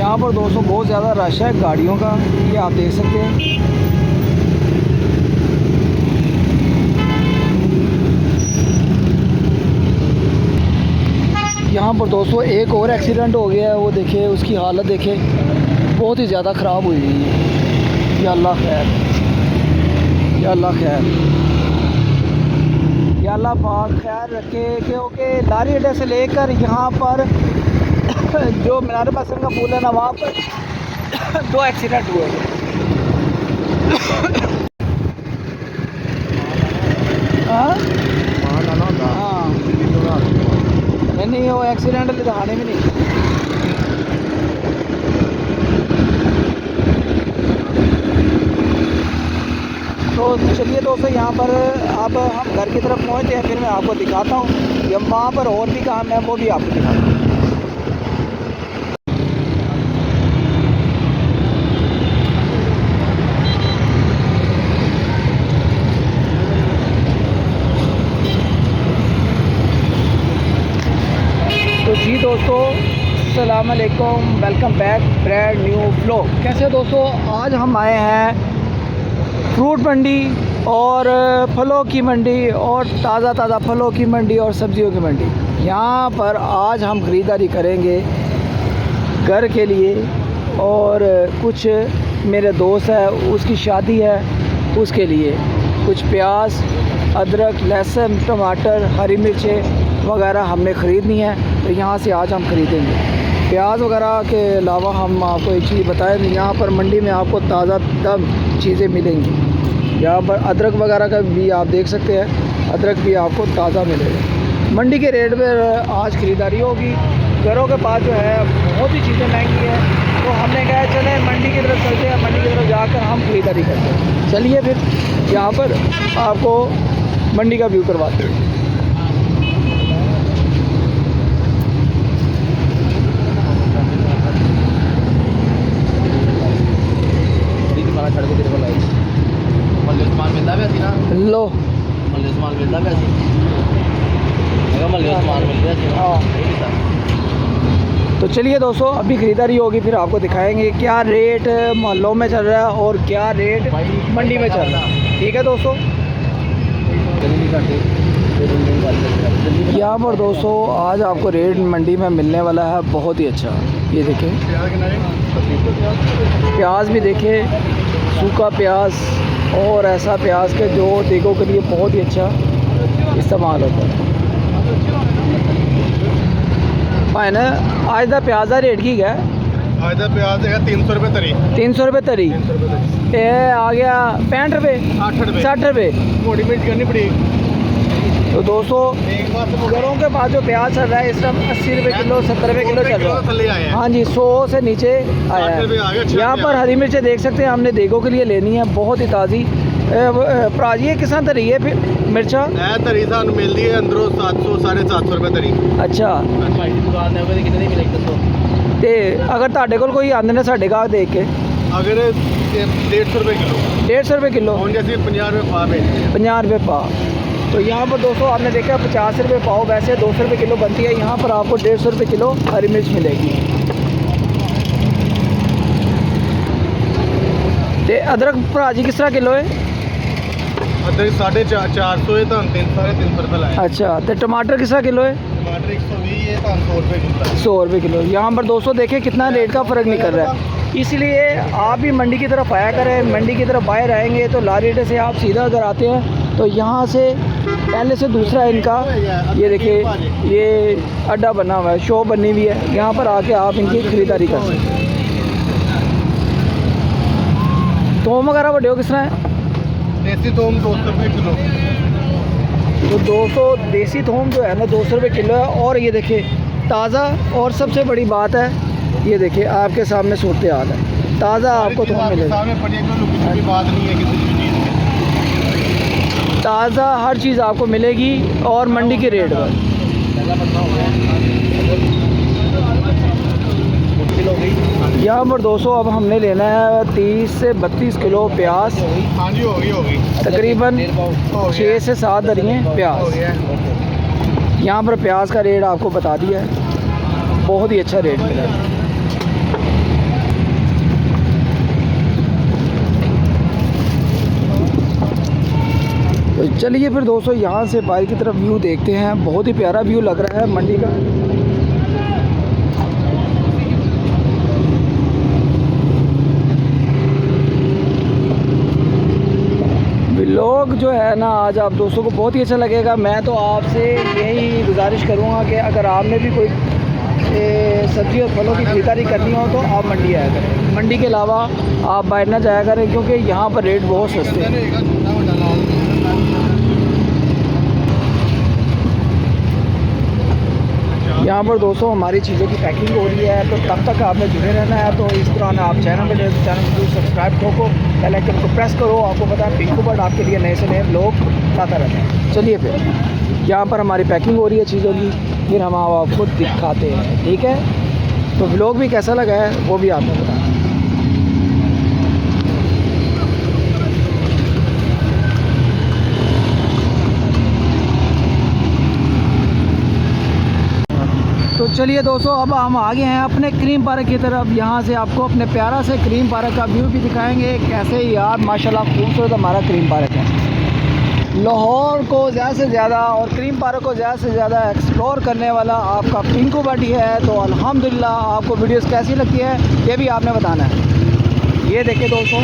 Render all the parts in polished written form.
यहाँ पर दोस्तों बहुत ज़्यादा रश है गाड़ियों का, ये आप देख सकते हैं। यहाँ पर दोस्तों एक और एक्सीडेंट हो गया है, वो देखिए उसकी हालत देखे, बहुत ही ज़्यादा ख़राब हुई है। या अल्लाह खैर, या अल्लाह खैर, या अल्लाह पाक खैर रखे। क्योंकि लारी अड्डे से लेकर यहाँ पर जो मीनार पसंद का पुल है ना, वहाँ पर 2 एक्सीडेंट हुए। हाँ नहीं, वो एक्सीडेंट दिखाने में नहीं। तो चलिए दोस्तों, यहाँ पर अब हम घर की तरफ पहुँचते हैं, फिर मैं आपको दिखाता हूँ। जब वहाँ पर और भी काम है वो भी आपको दिखाता हूँ। तो जी दोस्तों, अस्सलाम वालेकुम, welcome back brand new vlog. कैसे दोस्तों, आज हम आए हैं फ्रूट मंडी और फलों की मंडी और ताज़ा फलों की मंडी और सब्जियों की मंडी। यहाँ पर आज हम ख़रीदारी करेंगे घर के लिए, और कुछ मेरे दोस्त है उसकी शादी है, उसके लिए कुछ प्याज, अदरक, लहसुन, टमाटर, हरी मिर्चें वगैरह हमने ख़रीदनी है। तो यहाँ से आज हम ख़रीदेंगे। प्याज वगैरह के अलावा हम आपको एक चीज़ बताएं, यहाँ पर मंडी में आपको ताज़ा दम चीज़ें मिलेंगी। यहाँ पर अदरक वगैरह का भी आप देख सकते हैं, अदरक भी आपको ताज़ा मिलेगा। मंडी के रेट में आज ख़रीदारी होगी। घरों के पास जो है बहुत ही चीज़ें महंगी हैं, तो हमने कहा चले मंडी की तरफ चलते हैं, मंडी की तरफ जाकर हम ख़रीदारी करते हैं। चलिए फिर यहाँ पर आपको मंडी का व्यू करवाते हैं। लो तो चलिए दोस्तों, अभी ख़रीदारी होगी, फिर आपको दिखाएंगे क्या रेट मोहल्लों में चल रहा है और क्या रेट मंडी में चल रहा है। ठीक है दोस्तों। यहाँ पर दोस्तों आज आपको रेट मंडी में मिलने वाला है बहुत ही अच्छा। ये देखें, प्याज भी देखें, सूखा प्याज और ऐसा प्याज के जो देखो के लिए बहुत ही अच्छा इस्तेमाल होता है। भाई ना आज का प्याज का रेट की है? आज का प्याज है 300 रुपये तरी। 300 रुपये तरी। ये आ गया 65 रुपये, 60 रुपये। मोटी मिर्च करनी पड़ेगी। तो दोस्तों घरों के पास जो प्याज चल रहा है इस टाइम 80 रुपये किलो, 70 रुपये किलो चल रहा है। हाँ जी, 100 से नीचे आया है। यहाँ पर हरी मिर्चें देख सकते हैं, हमने देखो के लिए लेनी है, बहुत ही ताज़ी। प्राजी है किस तरी है फिर मिर्चा? तरी सानू मिलती है अंदरों 700 750 रुपये तरी। अच्छा, तो अगर ਤੁਹਾਡੇ ਕੋਲ ਕੋਈ आंदे ने साढ़े गाहक देख के, अगर 150 रुपये किलो। 150 रुपये किलो, 50 रुपये पा में। 50 रुपये पा। तो यहाँ पर दोस्तों आपने देखा 50 रुपये पाव, वैसे 200 रुपये किलो बनती है। यहाँ पर आपको 150 रुपये किलो हरी मिर्च मिलेगी। तो अदरक भरा जी किस तरह किलो है? अदरक 450 है, तो 300 रुपये लाए। अच्छा, तो टमाटर किस तरह किलो है? टमाटर 120 है, तो 100 रुपये किलो। 100 रुपये किलो। यहाँ पर दोस्तों देखें कितना रेट का फ़र्क निकल रहा है। इसलिए आप भी मंडी की तरफ आया करें। मंडी की तरफ बाहर आएंगे तो लारी अड्डे से आप सीधा अगर आते हैं तो यहाँ से पहले से दूसरा इनका ये देखिए, ये अड्डा बना हुआ है, शॉप बनी हुई है। यहाँ पर आके आप इनकी ख़रीदारी कर सकते हैं। थोम वगैरह बड़े हो किस तरह है? देसी थोम 200 रुपये किलो। तो 200 देसी थोम जो है ना 200 रुपये किलो है। और ये देखिए ताज़ा, और सबसे बड़ी बात है ये देखिए आपके सामने सूरत हाल है, ताज़ा आपको थोम मिलेगा। बात नहीं है किसी भी चीज़ में, ताज़ा हर चीज़ आपको मिलेगी और मंडी के रेट पर। यहाँ पर 200 अब हमने लेना है 30 से 32 किलो प्याज। हाँ जी, होगी तकरीबन 6 से 7 दरियाँ प्याज। यहाँ पर प्याज का रेट आपको बता दिया है, बहुत ही अच्छा रेट मिला है। चलिए फिर दोस्तों यहाँ से बाहर की तरफ व्यू देखते हैं। बहुत ही प्यारा व्यू लग रहा है मंडी का। व्लॉग जो है ना आज आप दोस्तों को बहुत ही अच्छा लगेगा। मैं तो आपसे यही गुजारिश करूँगा कि अगर आपने भी कोई सब्ज़ी और फलों की खरीदारी करनी हो तो आप मंडी आया करें। मंडी के अलावा आप बाहर ना जाया करें क्योंकि यहाँ पर रेट बहुत सस्ते हैं। यहाँ पर दोस्तों हमारी चीज़ों की पैकिंग हो रही है, तो तब तक आपने जुड़े रहना है। तो इस दौरान आप चैनल को सब्सक्राइब ठोको, बेल आइकन को प्रेस करो। आपको पता है पिंको बर्ड आपके लिए नए से नए लोग लाता रहता है। चलिए फिर यहाँ पर हमारी पैकिंग हो रही है चीज़ों की, फिर हम आपको दिखाते हैं, ठीक है। तो व्लॉग भी कैसा लगा है वो भी आपको बताना। तो चलिए दोस्तों अब हम आ गए हैं अपने क्रीम पार्क की तरफ। यहाँ से आपको अपने प्यारा से क्रीम पार्क का व्यू भी दिखाएंगे। कैसे यार माशाल्लाह खूबसूरत हमारा क्रीम पार्क है। लाहौर को ज़्यादा से ज़्यादा और क्रीम पार्क को ज़्यादा से ज़्यादा एक्सप्लोर करने वाला आपका पिंको बर्ड है। तो अल्हम्दुलिल्लाह आपको वीडियोस कैसी लगती है ये भी आपने बताना है। ये देखिए दोस्तों,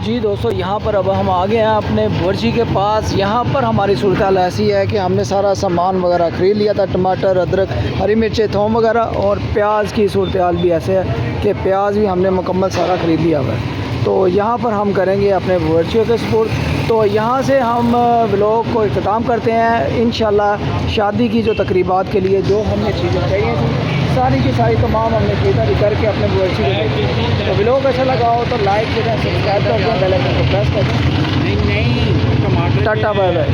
जी दोस्तों यहाँ पर अब हम आ गए हैं अपने बुर्जी के पास। यहाँ पर हमारी सूरत हाल ऐसी है कि हमने सारा सामान वगैरह ख़रीद लिया था, टमाटर, अदरक, हरी मिर्चें, थोम वगैरह। और प्याज की सूरत हाल भी ऐसे है कि प्याज भी हमने मुकम्मल सारा ख़रीद लिया हुआ है। तो यहाँ पर हम करेंगे अपने बुर्जियों के सपोर्ट। तो यहाँ से हम व्लॉग को इख्तिताम करते हैं। इंशाल्लाह शादी की जो तकरीबात के लिए जो हमें चीज़ें चाहिए थी सारी की सारी तमाम हमने खरीदारी करके अपने बुर्जी को। तो व्लॉग अच्छा लगा हो तो लाइक करें, सब्सक्राइब कर दें, बेल आइकन को प्रेस कर दें। Tata bye bye.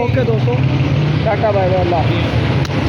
ओके दोस्तों, टाटा बाय बाय, अल्लाह हाफ़िज़।